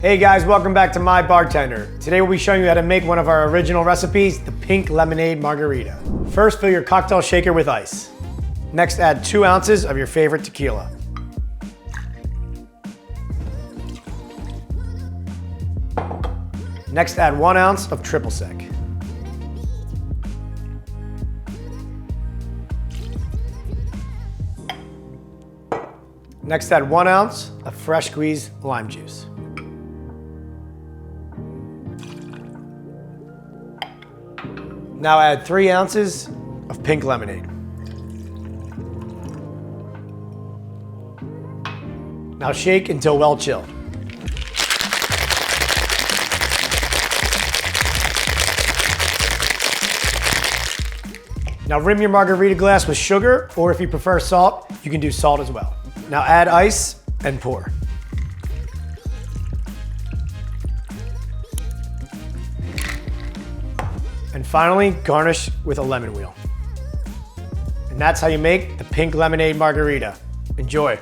Hey guys, welcome back to Mybartender. Today we'll be showing you how to make one of our original recipes, the Pink Lemonade Margarita. First, fill your cocktail shaker with ice. Next, add 2 ounces of your favorite tequila. Next, add 1 ounce of triple sec. Next, add 1 ounce of fresh squeezed lime juice. Now add 3 ounces of pink lemonade. Now shake until well chilled. Now rim your margarita glass with sugar, or if you prefer salt, you can do salt as well. Now add ice and pour. And finally, garnish with a lemon wheel. And that's how you make the Pink Lemonade Margarita. Enjoy.